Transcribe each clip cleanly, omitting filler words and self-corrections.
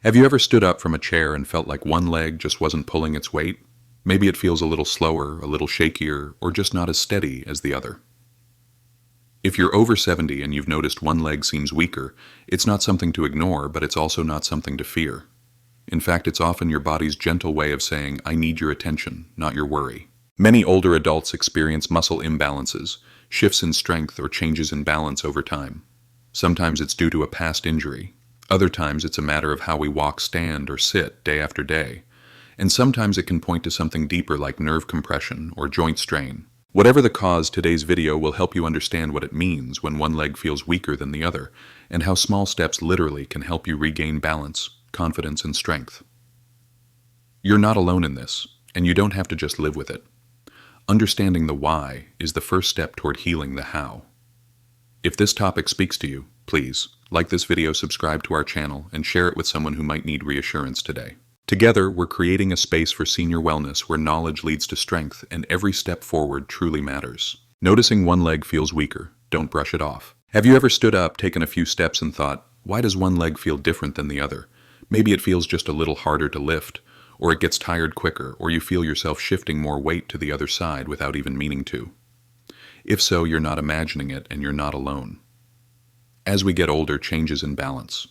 Have you ever stood up from a chair and felt like one leg just wasn't pulling its weight? Maybe it feels a little slower, a little shakier, or just not as steady as the other. If you're over 70 and you've noticed one leg seems weaker, it's not something to ignore, but it's also not something to fear. In fact, it's often your body's gentle way of saying, I need your attention, not your worry. Many older adults experience muscle imbalances, shifts in strength, or changes in balance over time. Sometimes it's due to a past injury. Other times it's a matter of how we walk, stand, or sit day after day. And sometimes it can point to something deeper like nerve compression or joint strain. Whatever the cause, today's video will help you understand what it means when one leg feels weaker than the other, and how small steps literally can help you regain balance, confidence, and strength. You're not alone in this, and you don't have to just live with it. Understanding the why is the first step toward healing the how. If this topic speaks to you, please like this video, subscribe to our channel, and share it with someone who might need reassurance today. Together, we're creating a space for senior wellness where knowledge leads to strength and every step forward truly matters. Noticing one leg feels weaker, don't brush it off. Have you ever stood up, taken a few steps, and thought, why does one leg feel different than the other? Maybe it feels just a little harder to lift, or it gets tired quicker, or you feel yourself shifting more weight to the other side without even meaning to. If so, you're not imagining it, and you're not alone. As we get older, changes in balance.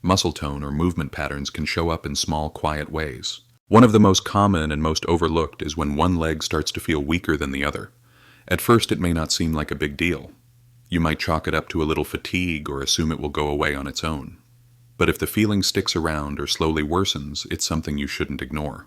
Muscle tone or movement patterns can show up in small, quiet ways. One of the most common and most overlooked is when one leg starts to feel weaker than the other. At first, it may not seem like a big deal. You might chalk it up to a little fatigue or assume it will go away on its own. But if the feeling sticks around or slowly worsens, it's something you shouldn't ignore.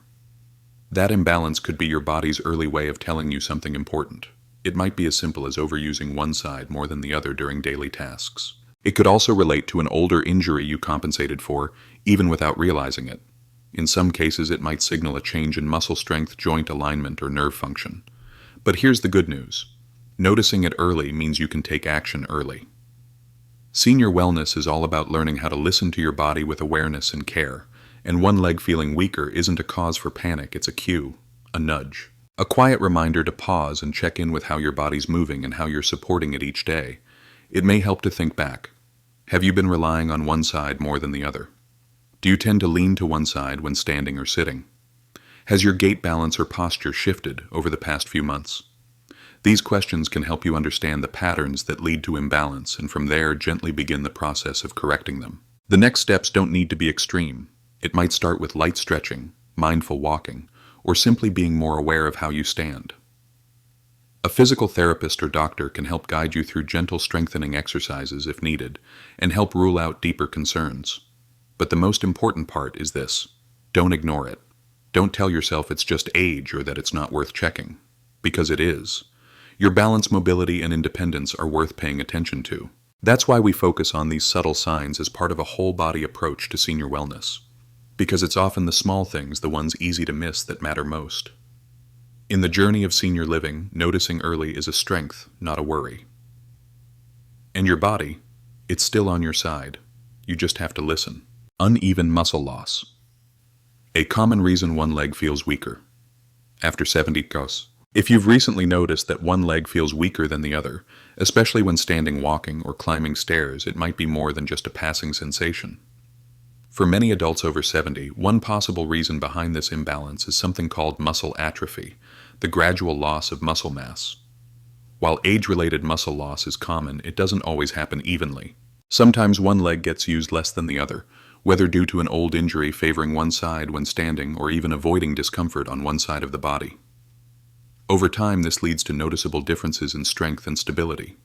That imbalance could be your body's early way of telling you something important. It might be as simple as overusing one side more than the other during daily tasks. It could also relate to an older injury you compensated for, even without realizing it. In some cases, it might signal a change in muscle strength, joint alignment, or nerve function. But here's the good news. Noticing it early means you can take action early. Senior wellness is all about learning how to listen to your body with awareness and care, and one leg feeling weaker isn't a cause for panic, it's a cue, a nudge. A quiet reminder to pause and check in with how your body's moving and how you're supporting it each day. It may help to think back. Have you been relying on one side more than the other? Do you tend to lean to one side when standing or sitting? Has your gait balance or posture shifted over the past few months? These questions can help you understand the patterns that lead to imbalance, and from there gently begin the process of correcting them. The next steps don't need to be extreme. It might start with light stretching, mindful walking, or simply being more aware of how you stand. A physical therapist or doctor can help guide you through gentle strengthening exercises if needed, and help rule out deeper concerns. But the most important part is this: don't ignore it. Don't tell yourself it's just age or that it's not worth checking, because it is. Your balance, mobility, and independence are worth paying attention to. That's why we focus on these subtle signs as part of a whole-body approach to senior wellness, because it's often the small things, the ones easy to miss, that matter most. In the journey of senior living, noticing early is a strength, not a worry. And your body, it's still on your side. You just have to listen. Uneven muscle loss. A common reason one leg feels weaker. After 70 goes. If you've recently noticed that one leg feels weaker than the other, especially when standing, walking, or climbing stairs, it might be more than just a passing sensation. For many adults over 70, one possible reason behind this imbalance is something called muscle atrophy, the gradual loss of muscle mass. While age-related muscle loss is common, it doesn't always happen evenly. Sometimes one leg gets used less than the other, whether due to an old injury favoring one side when standing or even avoiding discomfort on one side of the body. Over time, this leads to noticeable differences in strength and stability.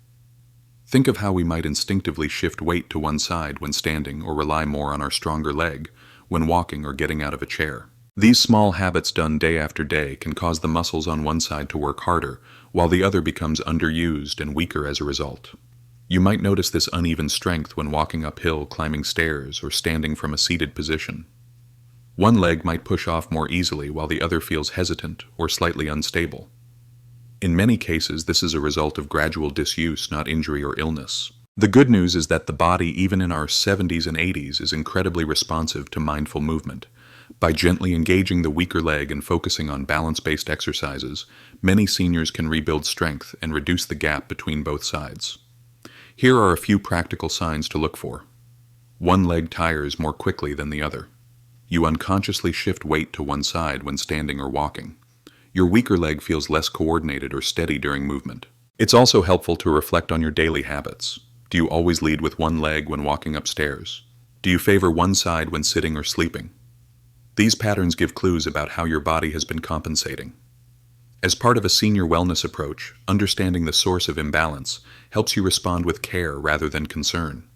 Think of how we might instinctively shift weight to one side when standing or rely more on our stronger leg when walking or getting out of a chair. These small habits done day after day can cause the muscles on one side to work harder, while the other becomes underused and weaker as a result. You might notice this uneven strength when walking uphill, climbing stairs, or standing from a seated position. One leg might push off more easily while the other feels hesitant or slightly unstable. In many cases, this is a result of gradual disuse, not injury or illness. The good news is that the body, even in our 70s and 80s, is incredibly responsive to mindful movement. By gently engaging the weaker leg and focusing on balance-based exercises, many seniors can rebuild strength and reduce the gap between both sides. Here are a few practical signs to look for. One leg tires more quickly than the other. You unconsciously shift weight to one side when standing or walking. Your weaker leg feels less coordinated or steady during movement. It's also helpful to reflect on your daily habits. Do you always lead with one leg when walking upstairs? Do you favor one side when sitting or sleeping? These patterns give clues about how your body has been compensating. As part of a senior wellness approach, understanding the source of imbalance helps you respond with care rather than concern.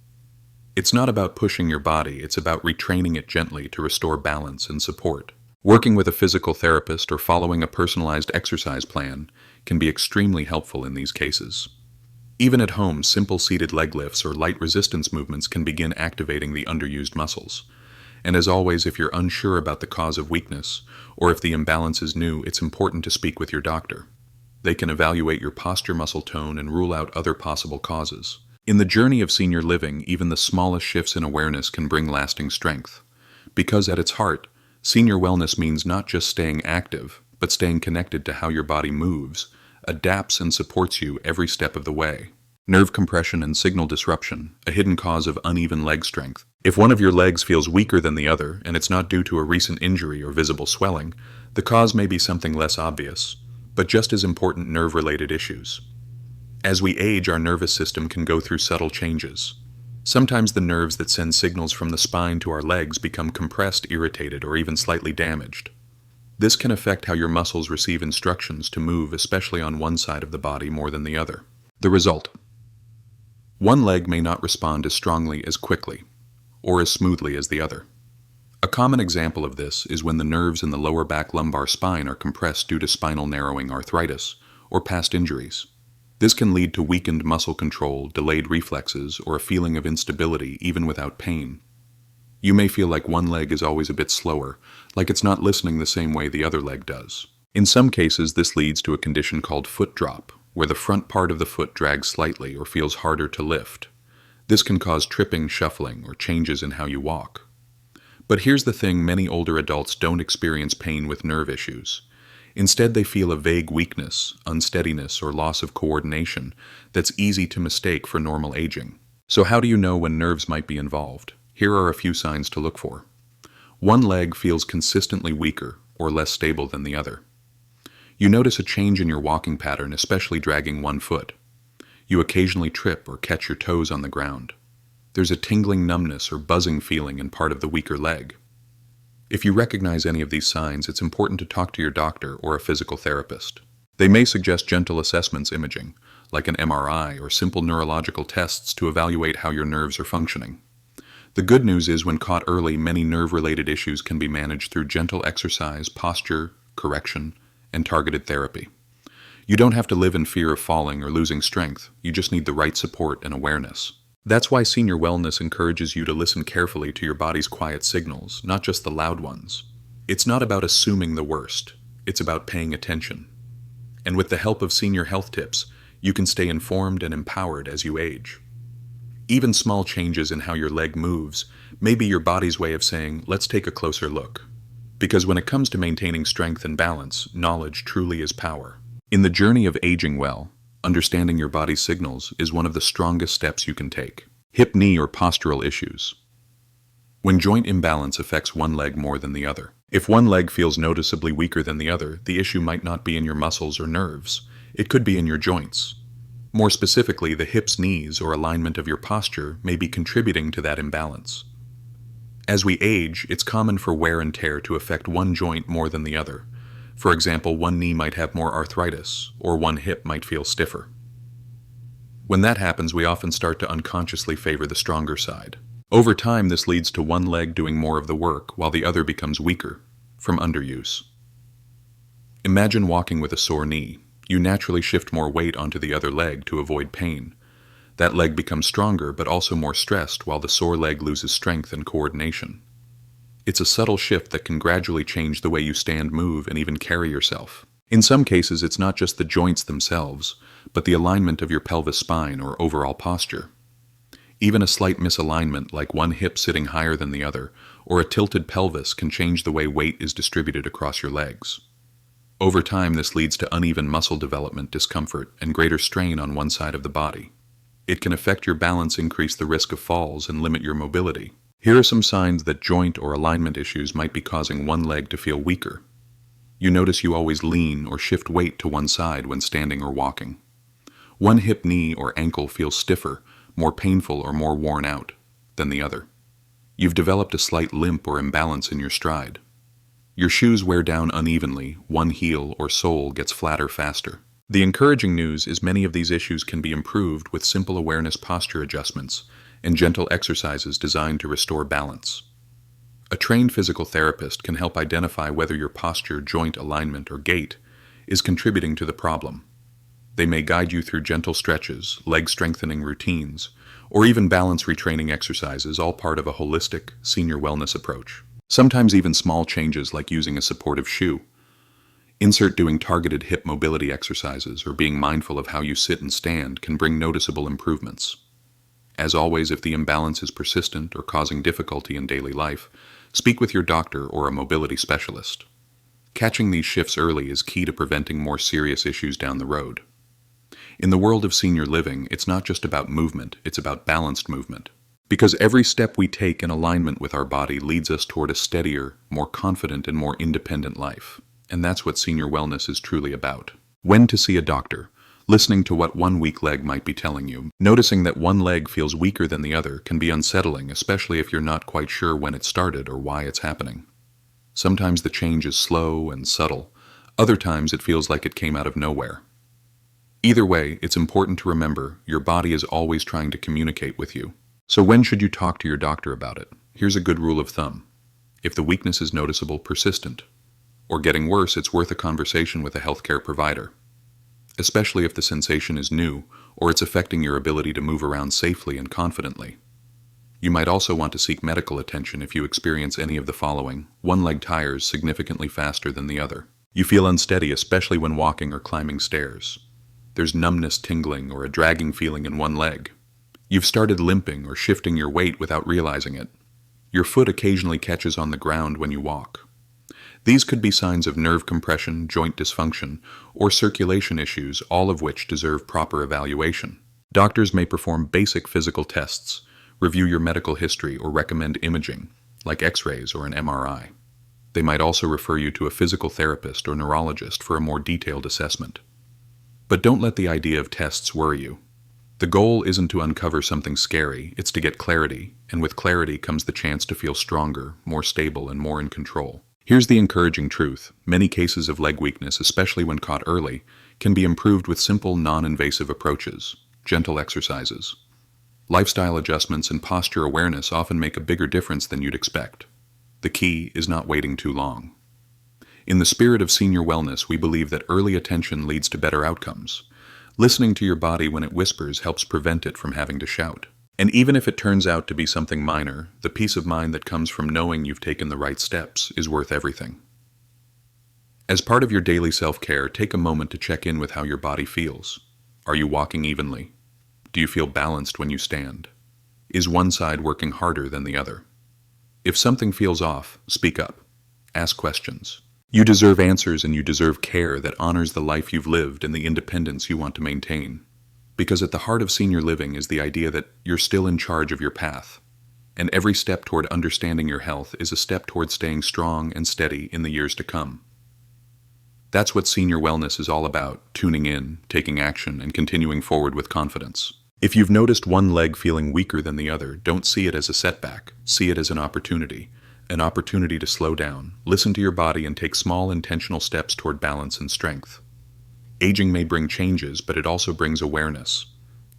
It's not about pushing your body, it's about retraining it gently to restore balance and support. Working with a physical therapist or following a personalized exercise plan can be extremely helpful in these cases. Even at home, simple seated leg lifts or light resistance movements can begin activating the underused muscles. And as always, if you're unsure about the cause of weakness, or if the imbalance is new, it's important to speak with your doctor. They can evaluate your posture muscle tone and rule out other possible causes. In the journey of senior living, even the smallest shifts in awareness can bring lasting strength. Because at its heart, senior wellness means not just staying active, but staying connected to how your body moves, adapts and supports you every step of the way. Nerve compression and signal disruption, a hidden cause of uneven leg strength. If one of your legs feels weaker than the other, and it's not due to a recent injury or visible swelling, the cause may be something less obvious, but just as important nerve-related issues. As we age, our nervous system can go through subtle changes. Sometimes the nerves that send signals from the spine to our legs become compressed, irritated, or even slightly damaged. This can affect how your muscles receive instructions to move, especially on one side of the body more than the other. The result: one leg may not respond as strongly, as quickly, or as smoothly as the other. A common example of this is when the nerves in the lower back lumbar spine are compressed due to spinal narrowing arthritis or past injuries. This can lead to weakened muscle control, delayed reflexes, or a feeling of instability even without pain. You may feel like one leg is always a bit slower, like it's not listening the same way the other leg does. In some cases, this leads to a condition called foot drop, where the front part of the foot drags slightly or feels harder to lift. This can cause tripping, shuffling, or changes in how you walk. But here's the thing: many older adults don't experience pain with nerve issues. Instead, they feel a vague weakness, unsteadiness, or loss of coordination that's easy to mistake for normal aging. So how do you know when nerves might be involved? Here are a few signs to look for. One leg feels consistently weaker or less stable than the other. You notice a change in your walking pattern, especially dragging one foot. You occasionally trip or catch your toes on the ground. There's a tingling numbness or buzzing feeling in part of the weaker leg. If you recognize any of these signs, it's important to talk to your doctor or a physical therapist. They may suggest gentle assessments, imaging, like an MRI, or simple neurological tests to evaluate how your nerves are functioning. The good news is, when caught early, many nerve-related issues can be managed through gentle exercise, posture, correction, and targeted therapy. You don't have to live in fear of falling or losing strength. You just need the right support and awareness. That's why senior wellness encourages you to listen carefully to your body's quiet signals, not just the loud ones. It's not about assuming the worst. It's about paying attention. And with the help of senior health tips, you can stay informed and empowered as you age. Even small changes in how your leg moves may be your body's way of saying, let's take a closer look. Because when it comes to maintaining strength and balance, knowledge truly is power. In the journey of aging well, understanding your body's signals is one of the strongest steps you can take. Hip, knee, or postural issues. When joint imbalance affects one leg more than the other. If one leg feels noticeably weaker than the other, the issue might not be in your muscles or nerves. It could be in your joints. More specifically, the hips, knees, or alignment of your posture may be contributing to that imbalance. As we age, it's common for wear and tear to affect one joint more than the other. For example, one knee might have more arthritis, or one hip might feel stiffer. When that happens, we often start to unconsciously favor the stronger side. Over time, this leads to one leg doing more of the work while the other becomes weaker, from underuse. Imagine walking with a sore knee. You naturally shift more weight onto the other leg to avoid pain. That leg becomes stronger but also more stressed, while the sore leg loses strength and coordination. It's a subtle shift that can gradually change the way you stand, move, and even carry yourself. In some cases, it's not just the joints themselves, but the alignment of your pelvis spine or overall posture. Even a slight misalignment, like one hip sitting higher than the other, or a tilted pelvis, can change the way weight is distributed across your legs. Over time, this leads to uneven muscle development, discomfort, and greater strain on one side of the body. It can affect your balance, increase the risk of falls, and limit your mobility. Here are some signs that joint or alignment issues might be causing one leg to feel weaker. You notice you always lean or shift weight to one side when standing or walking. One hip, knee, or ankle feels stiffer, more painful, or more worn out than the other. You've developed a slight limp or imbalance in your stride. Your shoes wear down unevenly, one heel or sole gets flatter faster. The encouraging news is many of these issues can be improved with simple awareness posture adjustments and gentle exercises designed to restore balance. A trained physical therapist can help identify whether your posture, joint alignment, or gait is contributing to the problem. They may guide you through gentle stretches, leg strengthening routines, or even balance retraining exercises, all part of a holistic senior wellness approach. Sometimes even small changes like using a supportive shoe, doing targeted hip mobility exercises, or being mindful of how you sit and stand can bring noticeable improvements. As always, if the imbalance is persistent or causing difficulty in daily life, speak with your doctor or a mobility specialist. Catching these shifts early is key to preventing more serious issues down the road. In the world of senior living, it's not just about movement, it's about balanced movement. Because every step we take in alignment with our body leads us toward a steadier, more confident, and more independent life. And that's what senior wellness is truly about. When to see a doctor. Listening to what one weak leg might be telling you. Noticing that one leg feels weaker than the other can be unsettling, especially if you're not quite sure when it started or why it's happening. Sometimes the change is slow and subtle. Other times it feels like it came out of nowhere. Either way, it's important to remember your body is always trying to communicate with you. So when should you talk to your doctor about it? Here's a good rule of thumb. If the weakness is noticeable, persistent, or getting worse, it's worth a conversation with a healthcare provider. Especially if the sensation is new or it's affecting your ability to move around safely and confidently. You might also want to seek medical attention if you experience any of the following. One leg tires significantly faster than the other. You feel unsteady, especially when walking or climbing stairs. There's numbness, tingling, or a dragging feeling in one leg. You've started limping or shifting your weight without realizing it. Your foot occasionally catches on the ground when you walk. These could be signs of nerve compression, joint dysfunction, or circulation issues, all of which deserve proper evaluation. Doctors may perform basic physical tests, review your medical history, or recommend imaging, like X-rays or an MRI. They might also refer you to a physical therapist or neurologist for a more detailed assessment. But don't let the idea of tests worry you. The goal isn't to uncover something scary, it's to get clarity, and with clarity comes the chance to feel stronger, more stable, and more in control. Here's the encouraging truth. Many cases of leg weakness, especially when caught early, can be improved with simple, non-invasive approaches, gentle exercises. Lifestyle adjustments and posture awareness often make a bigger difference than you'd expect. The key is not waiting too long. In the spirit of senior wellness, we believe that early attention leads to better outcomes. Listening to your body when it whispers helps prevent it from having to shout. And even if it turns out to be something minor, the peace of mind that comes from knowing you've taken the right steps is worth everything. As part of your daily self-care, take a moment to check in with how your body feels. Are you walking evenly? Do you feel balanced when you stand? Is one side working harder than the other? If something feels off, speak up. Ask questions. You deserve answers, and you deserve care that honors the life you've lived and the independence you want to maintain. Because at the heart of senior living is the idea that you're still in charge of your path, and every step toward understanding your health is a step toward staying strong and steady in the years to come. That's what senior wellness is all about: tuning in, taking action, and continuing forward with confidence. If you've noticed one leg feeling weaker than the other, don't see it as a setback. See it as an opportunity to slow down, listen to your body, and take small intentional steps toward balance and strength. Aging may bring changes, but it also brings awareness.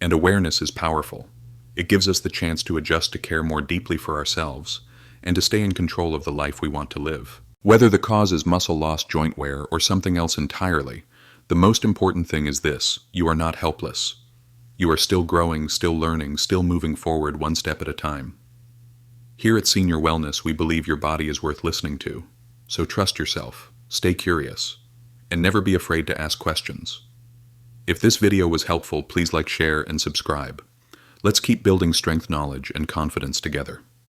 And awareness is powerful. It gives us the chance to adjust, to care more deeply for ourselves, and to stay in control of the life we want to live. Whether the cause is muscle loss, joint wear, or something else entirely, the most important thing is this: you are not helpless. You are still growing, still learning, still moving forward one step at a time. Here at Senior Wellness, we believe your body is worth listening to. So trust yourself, stay curious, and never be afraid to ask questions. If this video was helpful, please like, share, and subscribe. Let's keep building strength, knowledge, and confidence together.